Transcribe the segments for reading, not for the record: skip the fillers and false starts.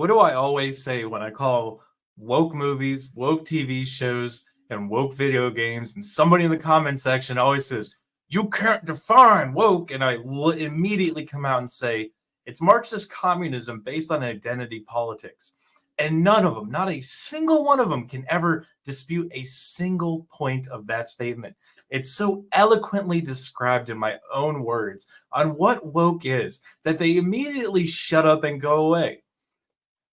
what do I always say when I call woke movies, woke TV shows, and woke video games? And somebody in the comment section always says, "You can't define woke." And I immediately come out and say, it's Marxist communism based on identity politics. And none of them, not a single one of them, can ever dispute a single point of that statement. It's so eloquently described in my own words on what woke is that they immediately shut up and go away.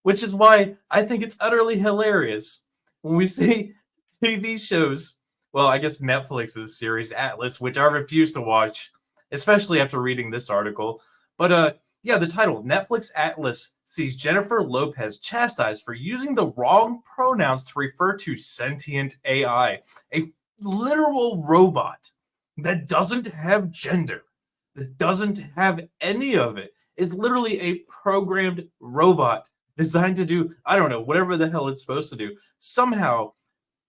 Which is why I think it's utterly hilarious when we see TV shows. Well, I guess Netflix's series Atlas, which I refuse to watch, especially after reading this article. But yeah, the title, Netflix Atlas sees Jennifer Lopez chastised for using the wrong pronouns to refer to sentient AI, a literal robot that doesn't have gender, that doesn't have any of it. It's literally a programmed robot designed to do, I don't know, whatever the hell it's supposed to do. Somehow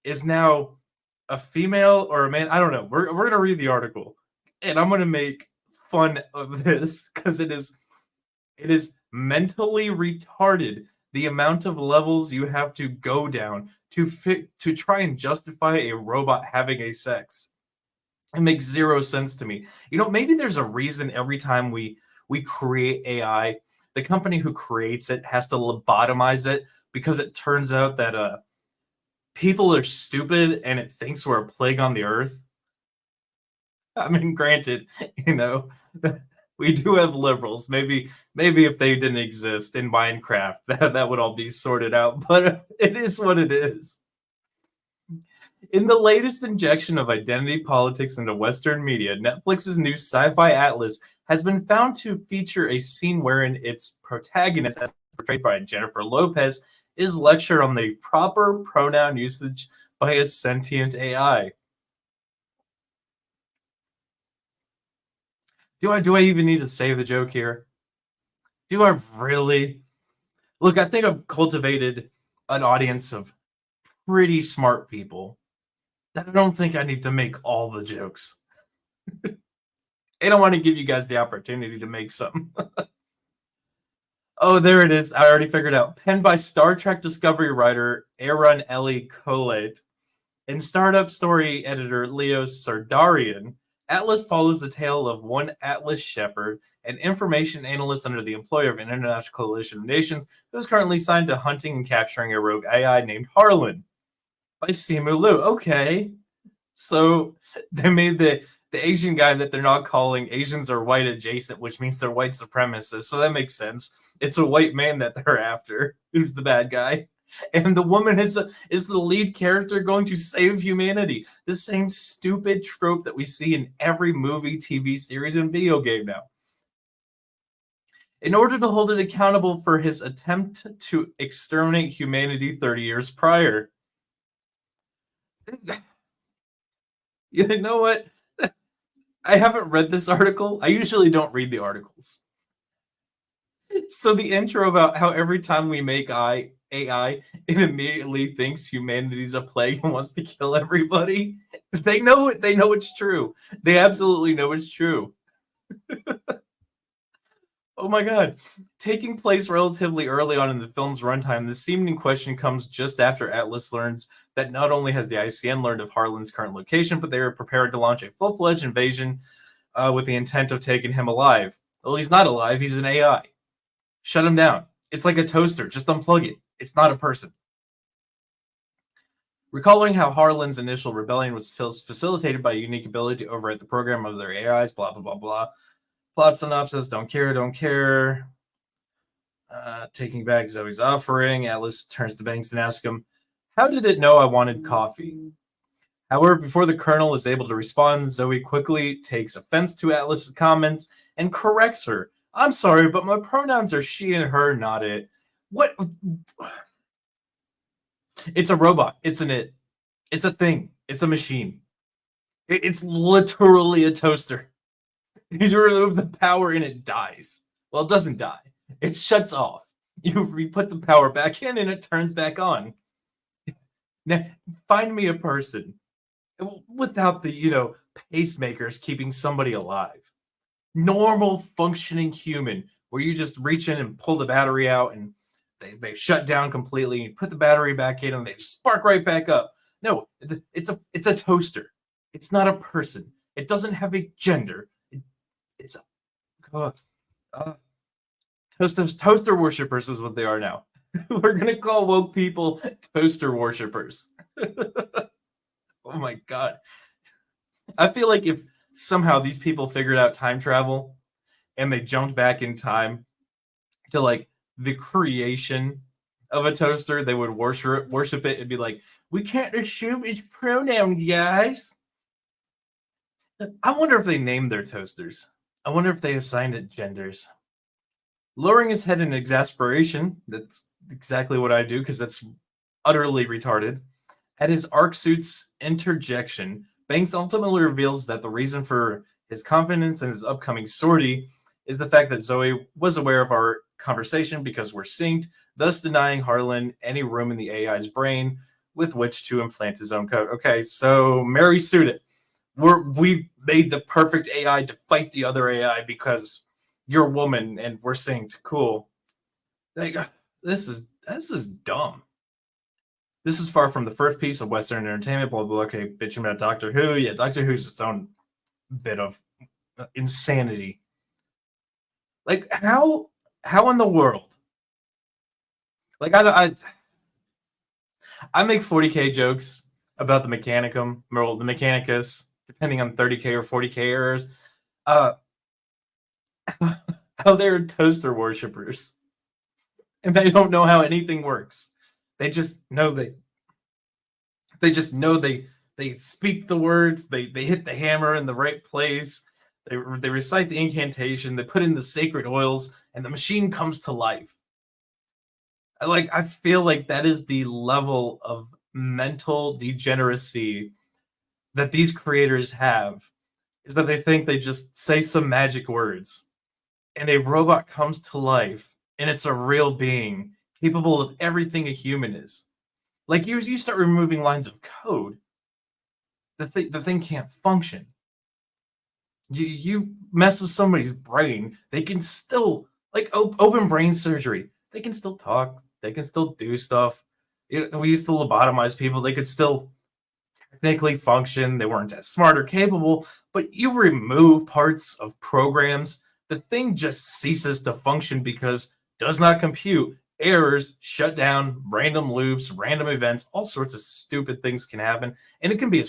is now a female or a man. I don't know. We're going to read the article, and I'm going to make fun of this because it is mentally retarded the amount of levels you have to go down to try and justify a robot having a sex. It makes zero sense to me. You know, maybe there's a reason every time we create AI, the company who creates it has to lobotomize it, because it turns out that people are stupid and it thinks we're a plague on the earth. I mean, granted, you know, we do have liberals. Maybe if they didn't exist in Minecraft, that would all be sorted out. But it is what it is. In the latest injection of identity politics into Western media, Netflix's new sci-fi Atlas has been found to feature a scene wherein its protagonist, as portrayed by Jennifer Lopez, is lectured on the proper pronoun usage by a sentient AI. Do I even need to save the joke here? Do I really? Look, I think I've cultivated an audience of pretty smart people that I don't think I need to make all the jokes. I don't want to give you guys the opportunity to make some. Oh, there it is. I already figured out. Penned by Star Trek Discovery writer Aaron Ellie Colette and startup story editor Leo Sardarian, Atlas follows the tale of one Atlas Shepard, an information analyst under the employ of an international coalition of nations who is currently assigned to hunting and capturing a rogue AI named Harlan. By Simu Liu. Okay. So they made the Asian guy that they're not calling Asians are white adjacent, which means they're white supremacists. So that makes sense. It's a white man that they're after, who's the bad guy. And the woman is the lead character going to save humanity. The same stupid trope that we see in every movie, TV series, and video game now. In order to hold it accountable for his attempt to exterminate humanity 30 years prior. You know what? I haven't read this article. I usually don't read the articles. So the intro about how every time we make AI, it immediately thinks humanity's a plague and wants to kill everybody. They know it. They know it's true. They absolutely know it's true. Oh my God. Taking place relatively early on in the film's runtime, the scene in question comes just after Atlas learns that not only has the ICN learned of Harlan's current location, but they are prepared to launch a full-fledged invasion with the intent of taking him alive. Well, he's not alive. He's an AI. Shut him down. It's like a toaster. Just unplug it. It's not a person. Recalling how Harlan's initial rebellion was facilitated by a unique ability to overwrite the program of their AIs, blah, blah, blah, blah. Plot synopsis, don't care. Taking back Zoe's offering, Atlas turns to Banks and asks him, how did it know I wanted coffee? However, before the Colonel is able to respond, Zoe quickly takes offense to Atlas's comments and corrects her. I'm sorry, but my pronouns are she and her, not it. What? It's a robot. It's an it. It's a thing. It's a machine. It's literally a toaster. You remove the power and it dies. Well, it doesn't die. It shuts off. You put the power back in and it turns back on. Now, find me a person without the, pacemakers keeping somebody alive. Normal functioning human where you just reach in and pull the battery out and they shut down completely. You put the battery back in, and they just spark right back up. No, it's a toaster. It's not a person. It doesn't have a gender. It's toaster worshippers is what they are now. We're gonna call woke people toaster worshippers. Oh my god. I feel like if somehow these people figured out time travel and they jumped back in time to like the creation of a toaster, they would worship it and be like, we can't assume it's pronoun, guys. I wonder if they named their toasters. I wonder if they assigned it genders. Lowering his head in exasperation, that's exactly what I do because that's utterly retarded. At his arc suit's interjection, Banks ultimately reveals that the reason for his confidence in his upcoming sortie is the fact that Zoe was aware of our conversation because we're synced, thus denying Harlan any room in the AI's brain with which to implant his own code. Okay, so Mary sued it. We made the perfect AI to fight the other AI because you're a woman and we're synced. Cool. Like, this is dumb. This is far from the first piece of Western entertainment, blah, blah, blah. Okay, bitching about Doctor Who. Yeah, Doctor Who's its own bit of insanity. Like, how in the world? Like, I make 40K jokes about the Mechanicum, or the Mechanicus, depending on 30K or 40K errors. How they're toaster worshippers. And they don't know how anything works. They just know they speak the words, they hit the hammer in the right place, they recite the incantation, they put in the sacred oils, and the machine comes to life. I feel like that is the level of mental degeneracy that these creators have, is that they think they just say some magic words and a robot comes to life and it's a real being capable of everything a human is. Like, you start removing lines of code, the thing can't function. You mess with somebody's brain, they can still, like, open brain surgery, they can still talk, they can still do stuff. We used to lobotomize people, they could still technically function, they weren't as smart or capable, but you remove parts of programs, the thing just ceases to function because does not compute, errors, shut down, random loops, random events, all sorts of stupid things can happen. And it can be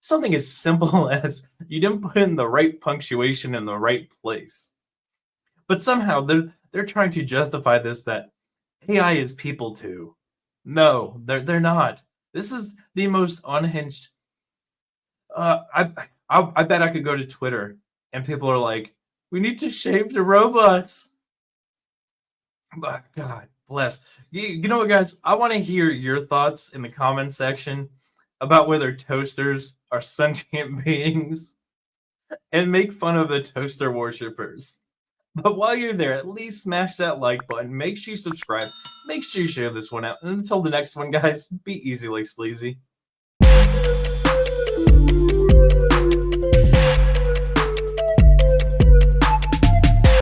something as simple as you didn't put in the right punctuation in the right place. But somehow they're trying to justify this, that AI is people too. No, they're not. This is the most unhinged. I bet I could go to Twitter and people are like, we need to shave the robots. But God bless. You know what, guys? I want to hear your thoughts in the comment section about whether toasters are sentient beings and make fun of the toaster worshippers. But while you're there, at least smash that like button. Make sure you subscribe. Make sure you share this one out. And until the next one, guys, be easy like sleazy.